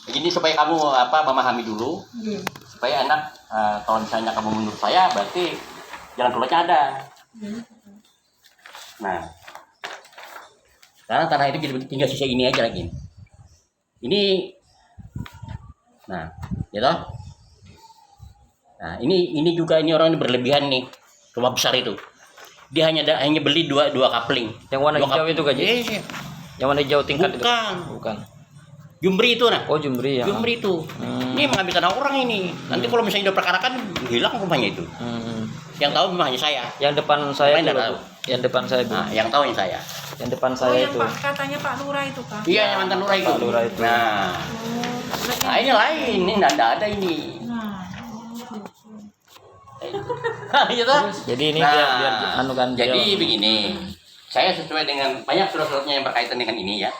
Jadi supaya kamu memahami dulu, supaya anak kalau misalnya kamu menurut saya berarti jalan keluarnya ada. Nah, sekarang tanah itu tinggal sisa ini aja lagi. Ini, nah, gitu. Nah, ini juga ini orang berlebihan nih, rumah besar itu. Dia hanya beli dua kapling. Yang warna hijau itu kan? Iya. Yang warna hijau tingkat Bukan. itu? Bukan. Jumbri itu nah. Oh, Jumbri ya. Jumbri itu. Ini mengambil tanah orang ini. Nanti kalau misalnya udah perkarakan hilang rumahnya itu. Yang tahu memang hanya saya. Yang depan saya itu. Tahu. Yang depan saya itu. Nah, yang tahu yang saya. Yang depan saya yang itu. katanya Pak Lurah itu kan? Iya, yang mantan lurah itu. Pak Lurah itu. Nah, ini lain. Ini enggak ada ini. Gitu. Jadi ini biar anu kan. Jadi begini. Saya sesuai dengan banyak surat-suratnya yang berkaitan dengan ini ya.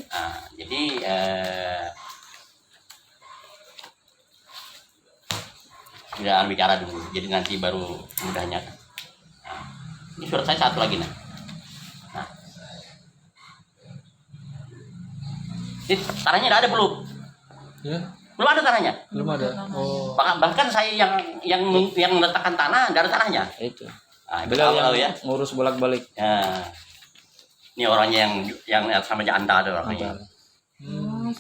Nah, jadi tidak bicara dulu. Jadi nanti baru mudahnya. Nah, ini surat saya satu lagi nah. Ini tanahnya tidak ada belum? Ya, Belum ada tanahnya. belum ada. Oh. Bahkan saya yang meletakkan tanah tidak ada tanahnya. Itu. Nah, Beliau tahu yang ya. ngurus bolak-balik. Ya. Ini orangnya yang sama aja Anda ada orangnya.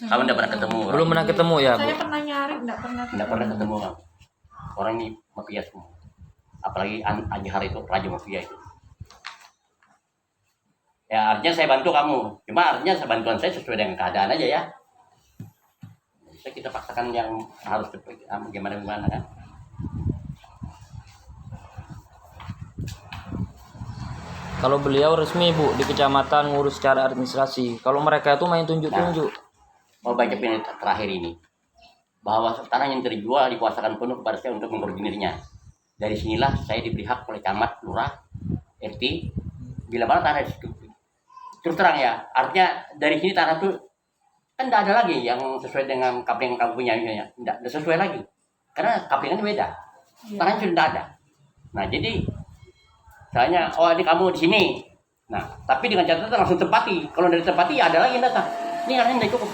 Kamu tidak pernah ketemu. Belum pernah ketemu ya, Bu? Saya pernah nyari, enggak pernah. Tidak pernah ketemu kamu. Orang ini mafia semua. Apalagi Anjahar itu raja mafia itu. Ya artinya saya bantu kamu. Cuma artinya bantuan saya sesuai dengan keadaan aja ya. Bisa kita paksakan yang harus gimana kan. Kalau beliau resmi, Bu, di kecamatan ngurus secara administrasi. Kalau mereka itu main tunjuk-tunjuk. Mau baca ini terakhir ini. Bahwa tanah yang terjual dikuasakan penuh kepada saya untuk mengkoordinirnya. Dari sinilah saya diberi hak oleh camat, lurah, RT. Bila mana tanah itu terus terang ya, artinya dari sini tanah itu kan tidak ada lagi yang sesuai dengan kapling yang kamu punya, tidak sesuai lagi. Karena kaplingan beda, tanahnya sudah tidak ada. Nah jadi, misalnya, oh ini kamu di sini. Nah, tapi dengan catatan langsung tempati. Kalau dari tempati ya ada lagi yang datang. Ini karena tidak cukup.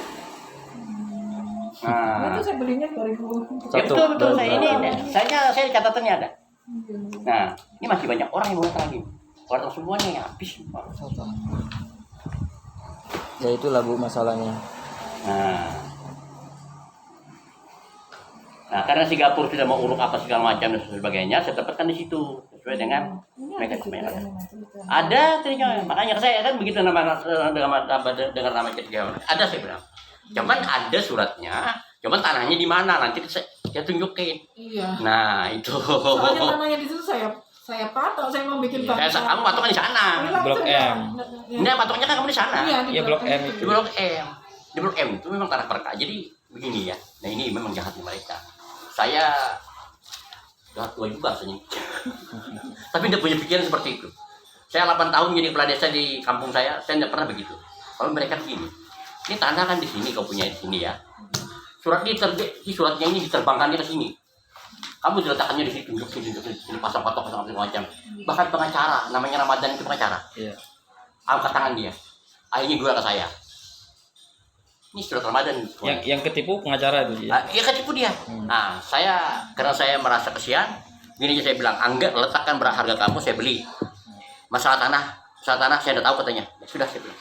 Nah, Itu saya belinya 2000. ya betul saya catatannya ada. Nah, ini masih banyak orang yang mau datang lagi. Kalau datang semuanya ya habis. Ya itulah, Bu, masalahnya. Nah, karena Singapura sudah mau uruk apa segala macam dan sebagainya, saya tempatkan di situ sesuai dengan mereka kebanyakan. Ada ternyata, makanya saya kan begitu dengan nama ketiga. Ada saya bilang. Cuman ada suratnya, cuman tanahnya di mana nanti saya tunjukin. Iya. Nah itu. Soalnya tanahnya di situ saya patok, saya mau bikin bangsa. Kamu patoknya di sana. Blok M. Ini patoknya kan kamu di sana. Iya, Blok M Di Blok M. Di Blok M itu memang tanah perka. Jadi begini ya. Nah ini memang jahatnya mereka. Saya jahat tua juga rasanya. Tapi tidak punya pikiran seperti itu. Saya 8 tahun jadi kepala desa di kampung saya tidak pernah begitu. Kalau mereka begini, ini tanah kan di sini kau punya di sini ya. Suratnya ini diterbangkannya ke sini. Kamu diletakkannya di situ, sini pasang foto pasang macam. Bahkan pengacara, namanya Ramadan itu pengacara. Iya. Angkat tangan dia. Akhirnya jual ke saya. Ini surat Ramadan. Yang ketipu pengacara itu ya. Iya ketipu dia. Nah, karena saya merasa kesian, gini aja saya bilang, "Angga, letakkan berharga kamu, saya beli." Masalah tanah saya udah tahu katanya. Ya, sudah saya bilang.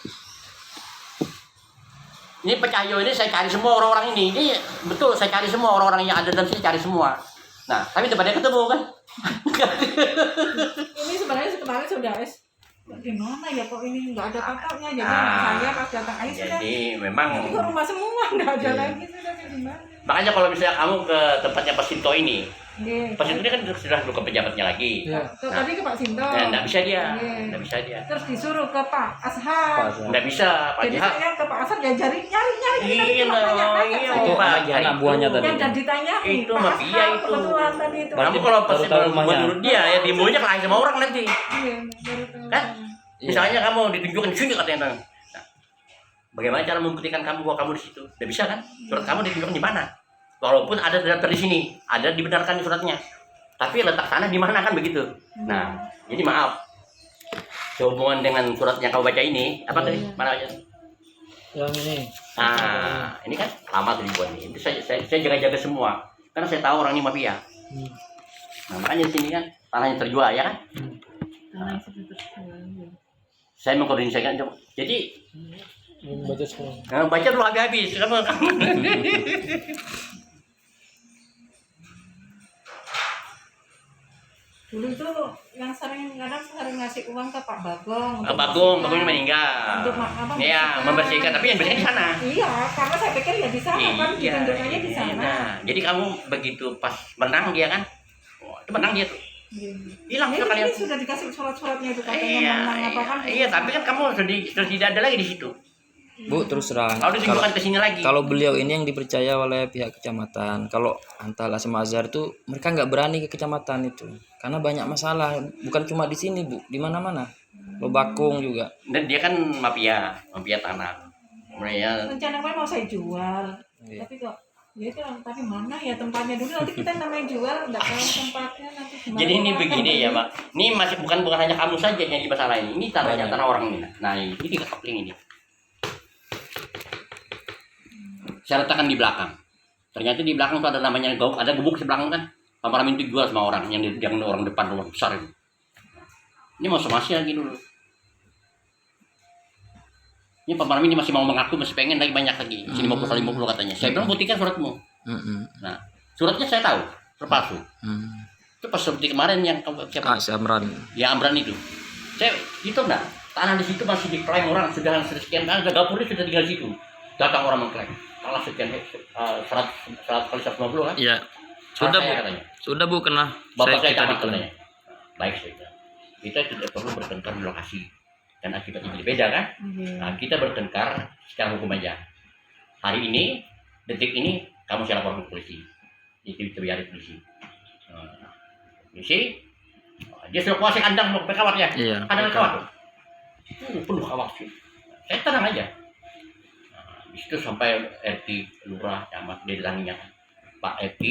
Ini Pecayo ini saya cari semua orang-orang ini. Ini betul saya cari semua orang-orang yang ada dan saya cari semua. Nah, tapi tempatnya ketemu kan? Ini sebenarnya kemarin sudah gimana ya kok ini nggak ada patoknya jadi anak saya pas datang aja sudah. Jadi memang Ini ke rumah semua nggak ada lagi sudah gimana? makanya kalau misalnya kamu ke tempatnya Pak Sinto ini, Iya. Pak Sinto ini kan sudah bukan pejabatnya lagi. Iya. Tadi ke Pak Sinto. Nah, nggak bisa dia, Iya. nggak bisa dia. Terus disuruh ke Pak Ashar. Nggak bisa, Pak Jadi Jihad. saya ke Pak Ashar ya nyari. Iya, Tanya Itu Pak Jihad anak buahnya itu. tadi. yang dan ditanya Itu Pak mafia Ashar itu. kebetulan tadi itu. Kamu kalau pas baru tahu rumahnya. menurut dia ya dimaunya kelahi sama orang nanti. Iya, baru tahu. Kan? Misalnya kamu ditunjukkan sini katanya. Nah, bagaimana cara membuktikan kamu bahwa kamu di situ? Tidak bisa kan? Surat kamu ditunjukkan di mana? Walaupun ada daftar di sini, ada dibenarkan di suratnya. Tapi letak tanah di mana kan begitu. Nah, jadi maaf. Sehubungan dengan surat yang kau baca ini, apa tadi? Mana aja? Yang ini. Nah, ini kan lama tuh dibuat nih. Itu saya jaga-jaga semua. Karena saya tahu orang ini mafia. Nah, makanya di sini kan tanahnya terjual ya kan. Tanah yang sudah terjual. Saya mengkoordinasikan. Jadi Baca sekarang. baca dulu habis-habis. Dulu itu yang sering ngasih uang ke Pak Bagong. untuk Bagong membersihkan. meninggal. Untuk apa? Iya, membersihkan. Tapi yang bersihkan di sana. Iya, karena saya pikir ya di sana kan ditunjukkannya di sana. Nah, jadi kamu begitu pas menang dia kan, wah, itu menang dia tuh. Iya. Hilang Ini, sekalian. ini sudah dikasih surat-suratnya itu katanya Iya, menang apa kan? iya, tapi kan kamu sudah tidak ada lagi di situ. Bu, terus terang. Kalau ditunjukkan ke sini lagi. Kalau beliau ini yang dipercaya oleh pihak kecamatan, kalau Antal sama Azhar itu mereka nggak berani ke kecamatan itu, karena banyak masalah. Bukan cuma di sini bu, di mana-mana. Lobakung juga. Dan dia kan mafia tanah. Mereka Rencana mau saya jual, Iya. tapi kok ya itu tapi mana ya tempatnya dulu nanti kita namanya jual nggak tahu tempatnya nanti gimana. jadi ini begini ya Pak. Ini masih bukan hanya kamu saja yang di masalah ini. Ini tanahnya tanah orang ini. Nah ini tiga kapling ini. Saya letakkan di belakang. Ternyata di belakang tuh ada namanya ada gubuk di belakang kan. Pamparamin itu jual sama orang yang orang depan rumah besar itu. Ini mau somasi lagi dulu. Ini Pamparamin ini masih mau mengaku masih pengen lagi banyak lagi. Sini 50 katanya. Saya bilang buktikan suratmu. Nah, suratnya saya tahu terpalsu. Itu pas seperti kemarin yang siapa? Si Amran. Ya Amran itu. Saya itu enggak. Tanah di situ masih diklaim orang sudah sekian kali dapurnya sudah tinggal di situ. Datang orang mengklaim. Tanah sekian 100 kali 150 kan? Iya. Sudah bu. Katanya. Sudah bu kena. Bapak saya kita camat bikin. katanya. Baik saya bilang. Kita tidak perlu bertengkar di lokasi dan akibatnya jadi beda kan? Nah, kita bertengkar secara hukum aja. Hari ini, detik ini, kamu saya lapor ke polisi. Itu biar polisi. Polisi, dia sudah kuasai kandang mau kawat ya. Iya. Kandang kawat tuh. Penuh kawat sih. Saya tenang aja. Di situ sampai RT lurah camat dia datanginya. Pak RT,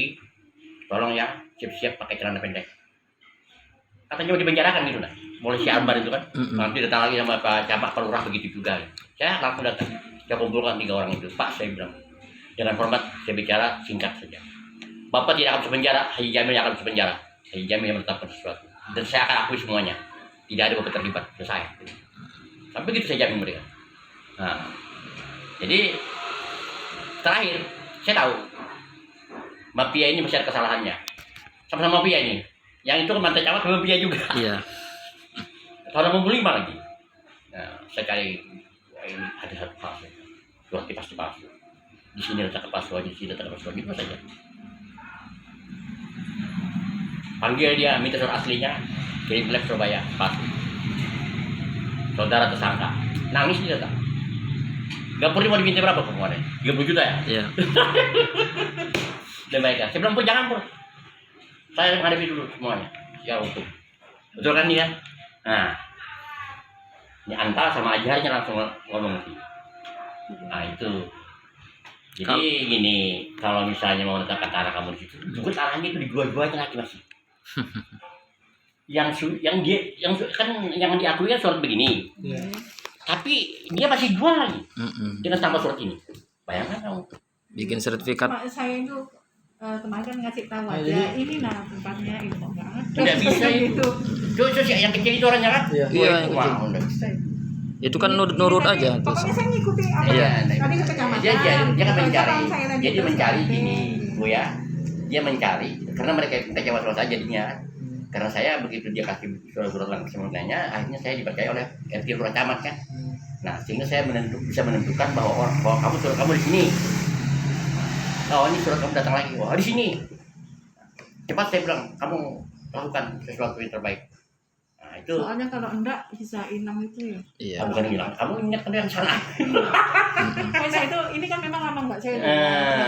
tolong ya siap-siap pakai celana pendek. Katanya mau dipenjarakan gitu nah. Mulai si Ambar itu kan. Nanti datang lagi sama Pak Camat Pak Lurah begitu juga. Saya langsung datang. Saya kumpulkan 3 orang itu. Pak saya bilang, dengan hormat saya bicara singkat saja. Bapak tidak akan masuk penjara, Haji Jamil yang akan masuk penjara. Haji Jamil yang menetapkan sesuatu. Dan saya akan akui semuanya. Tidak ada bapak terlibat, selesai. Sampai begitu saya jamin mereka. Nah, jadi terakhir saya tahu mafia ini masih ada kesalahannya. Sama-sama mafia ini. Yang itu mantan camat mafia juga. Iya. Tahun 65 lagi. Nah, saya cari wah, ini ada satu palsu. Dua pasti palsu. Di sini letak palsu, di sini letak palsu, gitu saja. Panggil dia, minta surat aslinya, kirim lab Surabaya, palsu. Saudara tersangka, nangis dia tak. Gak perlu mau diminta berapa kemarin? 30 juta ya? Iya. Dan baiklah. Saya bilang pun jangan pun. Saya menghadapi dulu semuanya. Ya hukum. Betul kan dia? Nah, ini Antal sama Ajarnya langsung ngomong sih. Nah itu. Jadi gini, kalau misalnya mau letakkan tanah kamu di situ, juga tanahnya itu dijual-jualnya lagi masih. yang diakui kan surat begini. Tapi dia masih jual lagi dengan tambah surat ini. Bayangkan kamu. Bikin sertifikat. Saya itu kemarin kan ngasih tahu aja ini nah tempatnya itu enggak ada. Tidak bisa gitu. Itu yang kecil itu orangnya kan? Iya, yang kecil. Wah, udah. Itu kan nurut aja. Pokoknya saya ngikuti apa Iya, tadi ke kecamatan. dia kan mencari, Saya lanjut jadi terus mencari nanti. gini, Bu ya, dia mencari karena mereka kecewa saja jadinya. Karena saya begitu dia kasih surat-surat langsung semuanya, akhirnya saya dipercaya oleh RT Lurah Camat kan. Nah, sehingga saya bisa menentukan bahwa kamu surat kamu di sini. Oh, ini surat kamu datang lagi. Wah, di sini. Cepat saya bilang, kamu lakukan sesuatu yang terbaik. Nah, itu. Soalnya kalau enggak bisa hilang itu ya. Iya. Bukan hilang. Kamu ingatkan yang salah. Saya itu ini kan memang lama enggak saya.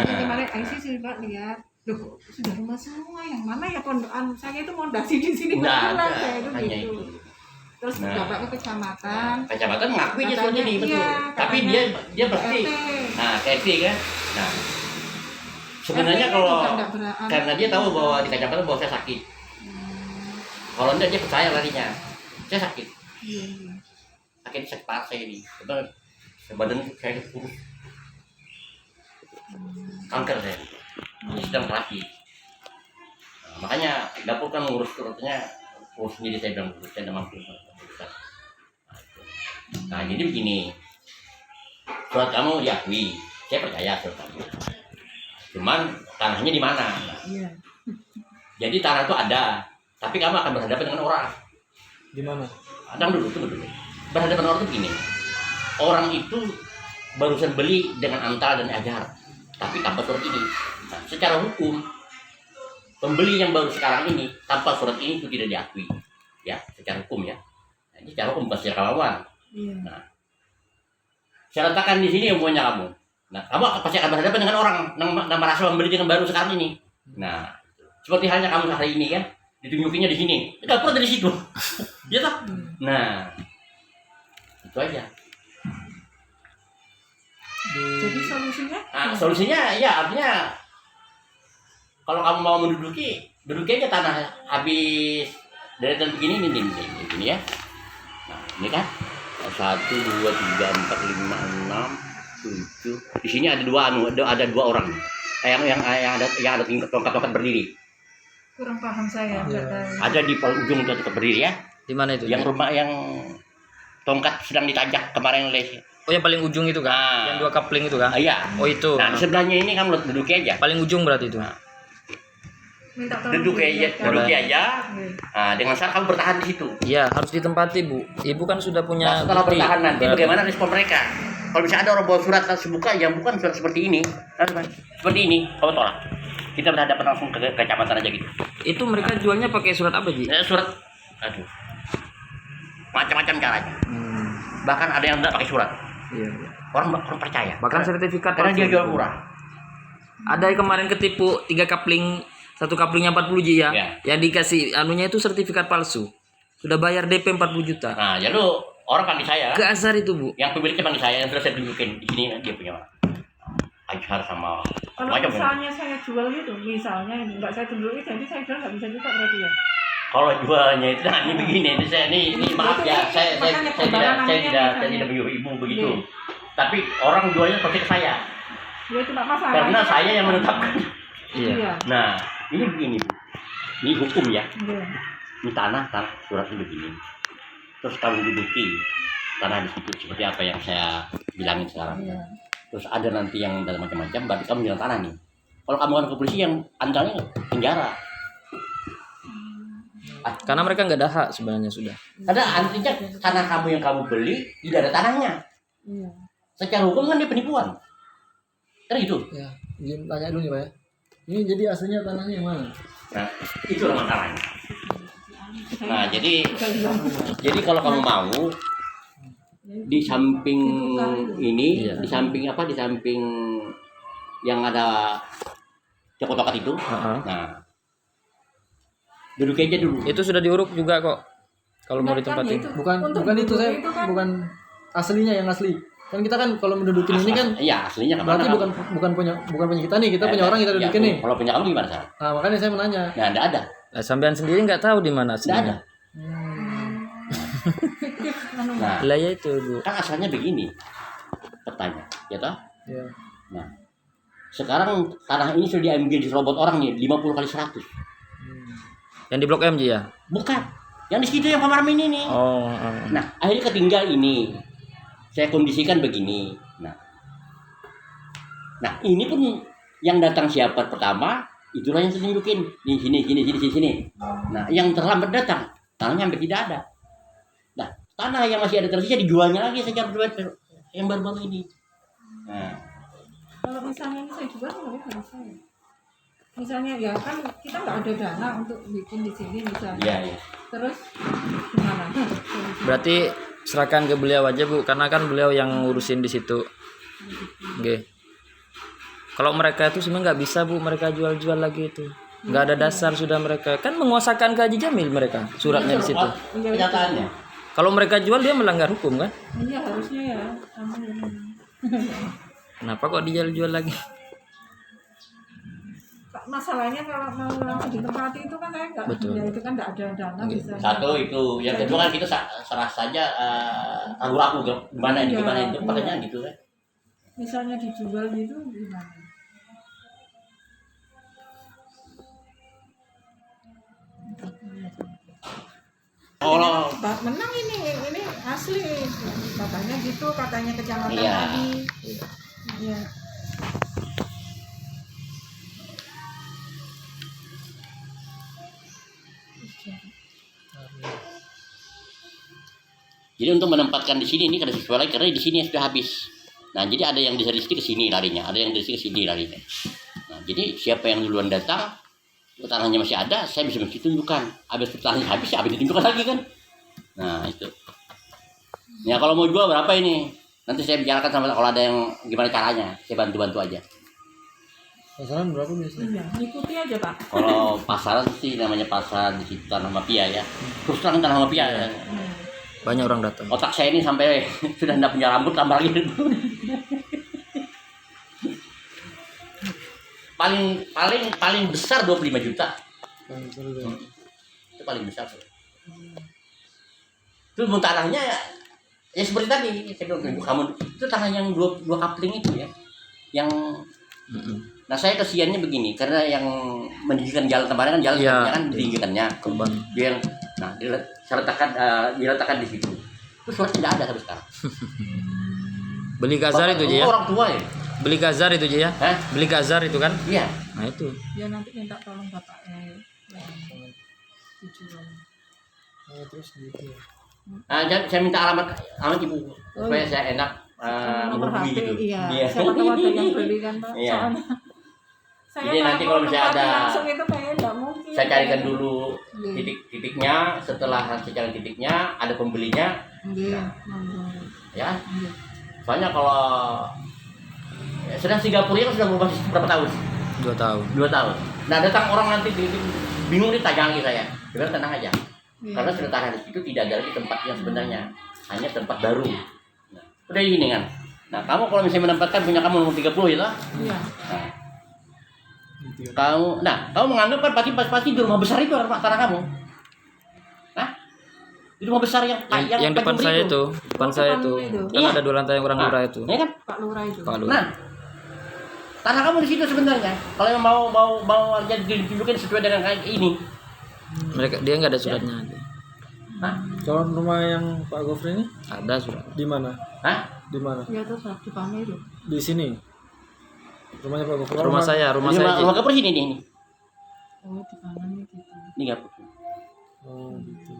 Jadi kemarin IC sudah lihat. Loh, sudah rumah semua yang mana ya pondokan saya itu mondasi di sini Nggak betulan ada, saya itu hanya gitu. itu. Terus Nah. bapak ke kecamatan. Kecamatan mengakui dia seperti ini, betul. Iya, Tapi katanya dia bersih. RT. Nah, RT kan. Nah, sebenarnya RT kalau juga nggak berani. karena dia tahu bahwa di kecamatan bahwa saya sakit. Kalau enggak dia percaya larinya. Saya sakit. Iya, iya. Sakit parah saya ini. Betul. Badan saya kurus, kanker saya, sedang terapi. Nah, makanya dapur kan ngurus suratnya, urus sendiri. Saya bilang saya tidak mampu. Nah jadi begini, surat kamu diakui, saya percaya surat kamu. Cuman tanahnya di mana? Iya. Jadi tanah itu ada, tapi kamu akan berhadapan dengan orang. Di mana? Tunggu dulu. Berhadapan dengan orang itu begini. Orang itu barusan beli dengan antal dan ajar, tapi tanpa surat ini. Nah, secara hukum, pembeli yang baru sekarang ini tanpa surat ini itu tidak diakui, ya, secara hukum ya. Nah, ini secara hukum bukan secara kemauan. Iya. Nah, saya letakkan di sini yang punya kamu. Nah, kamu pasti akan berhadapan dengan orang yang merasa membeli dengan baru sekarang ini. Nah, seperti halnya kamu hari ini kan, ditunjukinya di sini, dapur dari situ, ya toh? Nah, itu aja. Jadi solusinya? Nah, solusinya ya artinya kalau kamu mau duduki aja tanah habis deretan begini ini ya. Nah, ini kan 1, 2, 3, 4, 5, 6, 7. Di sini ada dua orang. Yang ada tongkat berdiri. Kurang paham saya. Nggak tahu. Ada di ujung tongkat berdiri ya. Di mana itu? Yang rumah yang tongkat sedang ditajak kemarin les. Oh, yang paling ujung itu kan? Ah. Yang 2 kapling itu kan? Iya. Oh, itu. Nah, di sebelahnya ini kamu duduki aja. Paling ujung berarti itu. Minta tolong Duduki aja. Iya. Nah, dengan syarat kamu bertahan di situ. Iya, harus ditempati, Bu. Ibu kan sudah Nah, punya setelah bukti. bertahan nanti bagaimana respon mereka? Kalau misalnya ada orang bawa surat buka yang bukan surat seperti ini, seperti ini, kamu tolak. Kita berhadapan langsung ke kecamatan aja gitu. Itu mereka jualnya pakai surat apa, Ji? Surat, aduh, macam-macam caranya. Bahkan ada yang tidak pakai surat. Iya. Orang percaya. Bahkan sertifikat Karena dia palsu. jual murah. Ada yang kemarin ketipu 3 kapling, 1 kaplingnya 40 Ji ya. Iya. Yang dikasih anunya itu sertifikat palsu. Sudah bayar DP 40 juta. Nah, jadi orang panggil saya. Ke Azhar itu, Bu. Yang pemiliknya panggil saya, yang sudah saya tunjukin di sini dia punya Azhar sama Kalau macam. misalnya saya jual gitu, misalnya ini nggak saya tunjukin, jadi saya jual nggak bisa juga berarti ya. Kalau jualnya itu nah ini begini, ini maaf ya, saya tidak menyuruh ibu begitu. Iya. Tapi orang jualnya pasti ke saya, Ya itu nggak masalah. karena saya yang menetapkan. Iya. Nah, ini begini, Bu. Ini hukum ya. Iya. Ini tanah suratnya begini. Terus kamu duduki tanah di situ seperti apa yang saya bilangin sekarang. Iya. Terus ada nanti yang dalam macam-macam, berarti kamu bilang tanah nih. Kalau kamu kan ke polisi yang antaranya penjara. Karena mereka nggak ada hak sebenarnya sudah. Ada artinya tanah kamu yang kamu beli tidak ada tanahnya. Iya. Secara hukum kan dia penipuan. Kan gitu. Ya, izin tanya dulu nih Pak ya. Ini jadi aslinya tanahnya yang mana? Nah, itu masalahnya. Nah, jadi kalau kamu mau di samping ini, Iya. di samping apa? Di samping yang ada cokot-cokot itu. Nah, duduk aja dulu. Itu sudah diuruk juga kok. Kalau mau ditempatin. Bukan itu saya, bukan aslinya yang asli. Kan kita kan kalau mendudukin ini kan Iya, aslinya kan. berarti bukan punya kita nih, kita punya orang kita dudukin nih. Kalau punya kamu gimana, Sar? Nah, makanya saya menanya. Nah, enggak ada. Nah, sampean sendiri nggak tahu di mana Enggak ada. aslinya. Anu, Nah, Lah ya itu, Bu. kan asalnya begini. Petanya, ya toh? Ya. Nah, sekarang tanah ini sudah diambil di robot orang nih 50 kali 100. Yang di Blok M Ji ya? Bukan. Yang di situ yang Pak Marmin ini. Oh. Nah, akhirnya ketinggal ini. Saya kondisikan begini. Nah, ini pun yang datang siapa pertama, itulah yang saya tunjukin. Di sini. Nah, yang terlambat datang, tanahnya hampir tidak ada. Nah, tanah yang masih ada tersisa dijualnya lagi secara yang baru-baru ini. Nah, kalau misalnya ini saya jual nggak bisa saya. Misalnya ya kan kita nggak ada dana untuk bikin di sini misalnya. iya. Terus gimana? Berarti serahkan ke beliau aja, Bu, karena kan beliau yang ngurusin di situ. Oke. Kalau mereka itu sebenarnya nggak bisa, Bu, mereka jual-jual lagi itu. Nggak ada dasar sudah mereka. Kan menguasakan ke Haji Jamil mereka, suratnya di situ. Kenyataannya. Kalau mereka jual dia melanggar hukum kan? Iya harusnya ya. Kenapa kok dijual-jual lagi? masalahnya kalau mau langsung ditempati itu kan saya nggak, Betul. ya itu kan nggak ada dana Oke. bisa. Satu itu, yang kedua kan kita serah saja ragu-ragu gimana ini, Iya, gimana itu, makanya iya. gitu kan. Misalnya dijual gitu gimana? Kalau Menang ini asli katanya gitu, katanya kecamatan Iya. tadi. Iya. jadi untuk menempatkan di sini ini kada sesuai lagi karena di sini sudah habis. Nah, jadi ada yang dari sini ke sini larinya, ada yang dari sini ke sini larinya. Nah, jadi siapa yang duluan datang, tanahnya masih ada, saya bisa tunjukkan. Habis tanahnya habis, ya habis ditunjukkan lagi kan. Nah, itu. Ya kalau mau jual berapa ini? Nanti saya bicarakan sama kalau ada yang gimana caranya, saya bantu-bantu aja. Pasaran berapa biasanya? Iya, ikuti aja Pak. Kalau pasaran sih namanya pasar di situ Tanah Mafia ya. Terus terang Tanah Mafia ya. Banyak orang datang. Otak saya ini sampai sudah tidak punya rambut tambah lagi. paling besar 25 juta. Itu paling besar. Itu tanahnya ya seperti tadi saya bilang ibu kamu itu tanah yang dua kapling itu ya. Yang nah saya kesiannya begini karena yang mendirikan jalan kemarin kan jalan Iya. kan ditinggikannya Korban. dia nah saya diletakkan di situ. Itu surat tidak ada sampai sekarang. Beli Gazar itu aja ya. Orang tua ya. Beli Gazar itu aja ya. Hah? Beli Gazar itu kan. Iya. Nah itu. Ya nanti minta tolong bapaknya yang dijual. Oh, terus gitu ya. Saya minta alamat ibu supaya saya enak Nomor menghubungi HP, gitu. iya. Siapa tahu ada yang beli kan Pak. Iya. Soalnya saya Jadi nanti kalau misalnya tempati ada- langsung itu kayaknya nggak mungkin. Saya carikan dulu Iya. titiknya, setelah saya cari titiknya ada pembelinya Iya, monggo. ya. Iya. Soalnya kalau sedang Singapura kan sudah berubah berapa tahun? 2 tahun. 2 tahun. Nah datang orang nanti bingung nih tajangi saya. Dia bilang tenang aja. Iya. Karena sudah tanah di situ tidak ada lagi tempat yang sebenarnya, hanya tempat baru. Nah, udah gini kan. Nah kamu kalau misalnya menempatkan punya kamu nomor 30 ya lah. Iya. Nah, kamu menganggap kan pasti di rumah besar itu tanah kamu. Nah, di rumah besar Yang depan penjuru saya itu, depan Oh, saya depan itu. itu. Kan Iya. ada 2 lantai yang orang Nah, lurah itu. ya kan? Pak Lurah itu. Pak Lurah. Nah, tanah kamu di situ sebenarnya. Kalau yang mau aja ditunjukin sesuai dengan kayak ini. Mereka dia nggak ada suratnya. Hah? Kalau rumah yang Pak Gofri ini Ada surat. di mana? Hah? Di mana? Iya tuh Pak di Pame itu. Di sini. Rumahnya Pak Gofri. Rumah saya, rumah saya. Ji. Rumah kapur sini nih. Oh di Pame gitu. Ini kapur. Oh, gitu.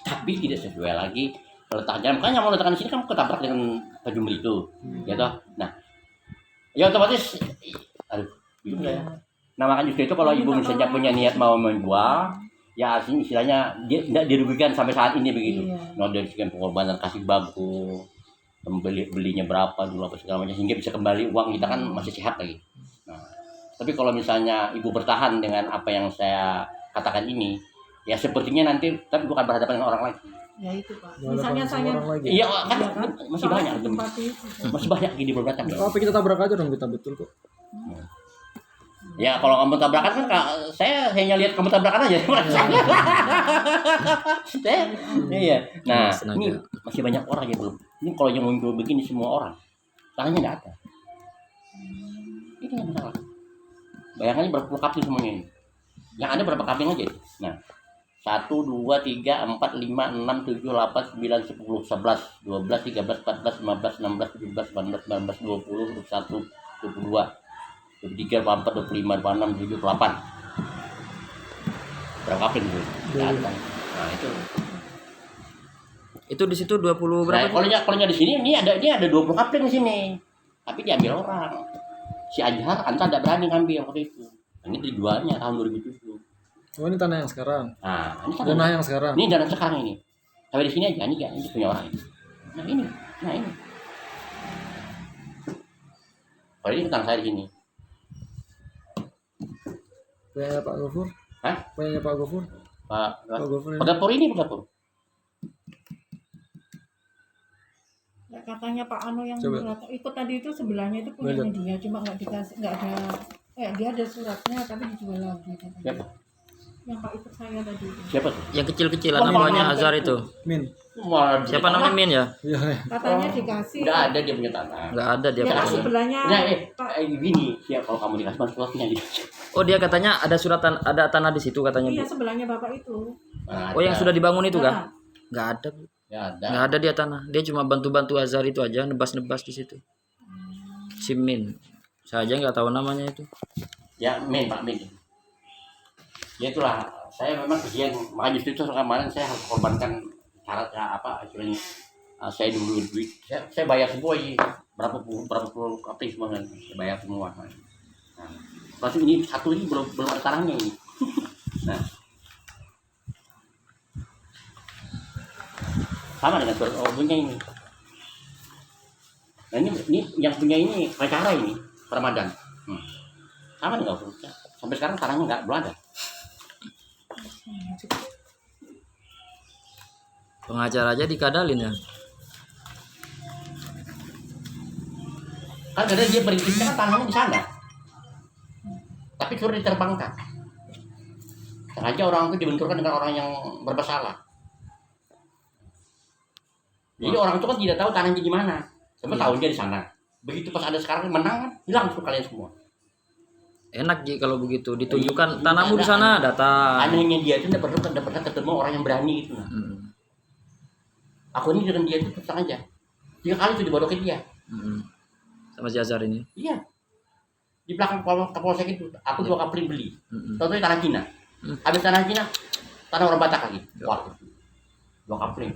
Tapi tidak sesuai lagi letaknya. Makanya mau letakkan di sini kamu ketabrak dengan pajumri itu. Ya toh. Nah, ya otomatis aduh, bingung ya. Nah, makanya justru itu kalau ibu misalnya punya niat mau menjual, ya aslinya istilahnya dia tidak dirugikan sampai saat ini begitu. Iya. Nah, dari sekian pengorbanan kasih bagus, belinya berapa dulu apa segala macam sehingga bisa kembali uang kita kan masih sehat lagi. Nah, tapi kalau misalnya ibu bertahan dengan apa yang saya katakan ini, ya sepertinya nanti tapi bukan berhadapan dengan orang lagi. Ya itu Pak. Nggak ada Misalnya sama saya orang lagi. Iya kan, Iya kan? masih Soalnya banyak, ditempati itu. masih banyak gini berbatang. Oh, apa kita tabrak aja dong, kita betul kok. Ya kalau kamu tabrakan kan saya hanya lihat kamu tabrakan aja. Iya. Nah, Astaga. ini masih banyak orang yang belum. Ini kalau yang muncul begini semua orang, tangannya nggak ada. Ini yang masalah. Bayangkan berapa puluh kapling semuanya ini. Yang ada berapa kapling aja? Nah, 1, 2, 3, 4, 5, 6, 7, 8, 9, 10, 11, 12, 13, 14, 15, 16, 17, 18, 19, 20, 21, 22, 23, 24, 25, 26, 27, 28. Berapa kapling itu? Nggak ada. Nah, itu. Itu di situ 20 Nah, berapa? kalau di sini ini ada 20 kapling di sini. Tapi diambil orang. Si Ajhar anta tidak berani ngambil waktu itu. Ini dijualnya tahun 2007. Oh, ini tanah yang sekarang. Nah, ini kan Tanah yang sekarang. ini dan sekarang ini. Sampai di sini aja ini punya orang ini. Nah, ini. Nah, ini. Kalau ini tentang saya di sini. Punyanya Pak Gofur. Hah? Punyanya Pak Gofur. Pak Pak Gofur ini. Dapur ini dapur. Ya, katanya Pak Anu yang Coba. ikut tadi itu sebelahnya itu punyanya dia, cuma nggak dikasih, nggak ada Dia ada suratnya tapi dijual lagi katanya. Siapa? Yang Pak ikut saya tadi itu. Siapa tuh? Yang kecil-kecilan Oh, namanya Mama. Azhar itu. Min. Wah, dia Siapa namanya Min ya? Iya. Katanya dikasih. Udah ada dia punya tanah. Nggak ada dia. Ya kan punya. sebelahnya. Nah, Pak. gini, siap kalau kamu dikasih mas suratnya gitu. Oh dia katanya ada ada tanah di situ katanya Iya Bu. sebelahnya Bapak itu. Nah, Oh yang ada. sudah dibangun itu kah? Nah, Nggak ada Bu. Ya ada. Nggak ada dia tanah. Dia cuma bantu-bantu Azhar itu aja, nebas-nebas di situ. Si Min. Saya aja nggak tahu namanya itu. Ya, Min, Pak Min. Ya itulah, saya memang kesian, makanya justru itu kemarin saya harus korbankan syaratnya apa istilahnya. Saya dulu duit, saya bayar semua ini berapa puluh kapling semua kan, saya bayar semua. Nah, pasti ini satu ini belum ada tanahnya ini. Nah, sama dengan surat punya ini. Nah ini yang punya ini pacara ini Ramadan. Sama nih nggak punya. Sampai sekarang tanahnya belum ada. Pengacara aja dikadalin ya. Kan kadang dia prinsipnya kan tanahnya di sana. Tapi suruh diterbangkan. Sengaja orang itu dibenturkan dengan orang yang bermasalah. Jadi orang itu kan tidak tahu tanahnya di mana. Cuma Iya. tahu dia di sana. Begitu pas ada sekarang menang kan hilang tuh kalian semua. Enak Ji kalau begitu ditunjukkan tanahmu di sana datang. Anehnya dia itu tidak pernah ketemu orang yang berani gitu. Nah. Mm, Aku ini dengan dia itu tenang aja. 3 kali itu dibodohin dia. mm. Sama si Azhar ini. Iya. Di belakang Kapolsek itu aku 2 kapling beli. Mm, mm. Tahu tanah Cina. Habis tanah Cina, tanah orang Batak lagi. Wah, 2 kapling.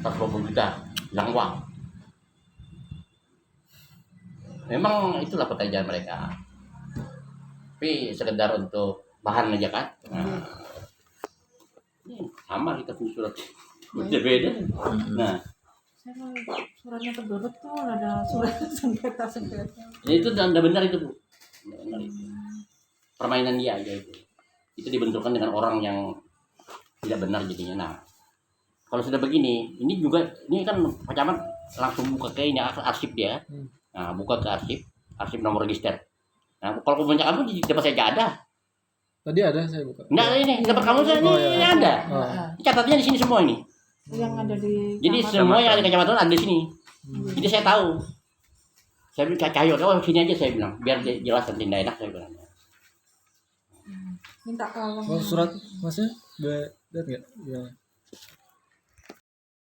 120 juta, hilang uang. Memang itulah pekerjaan mereka. Tapi sekedar untuk bahan aja kan. Nah, ini sama kita punya surat. Beda-beda. Nah, Saya mau suratnya tebel betul, ada surat sengketa. ya itu udah benar itu Bu. Udah benar itu. Permainan dia aja itu. Itu dibenturkan dengan orang yang tidak benar jadinya. Nah, kalau sudah begini, ini kan Pak Camat langsung buka ke ini arsip dia. Nah, buka ke arsip nomor register. Nah, kalau punya kamu di tempat saya nggak ada. Tadi ada saya buka. Nggak ini di tempat kamu saya Oh, ini iya. ada. Oh. Ini catatnya di sini semua ini. Yang ada di Jadi kamar. semua yang ada di kecamatan ada di sini. Jadi saya tahu. Saya bilang Cahyo, oh sini aja saya bilang, biar jelas nanti tidak enak saya bilang. minta tolong. Oh, surat Masnya udah lihat nggak? Ya.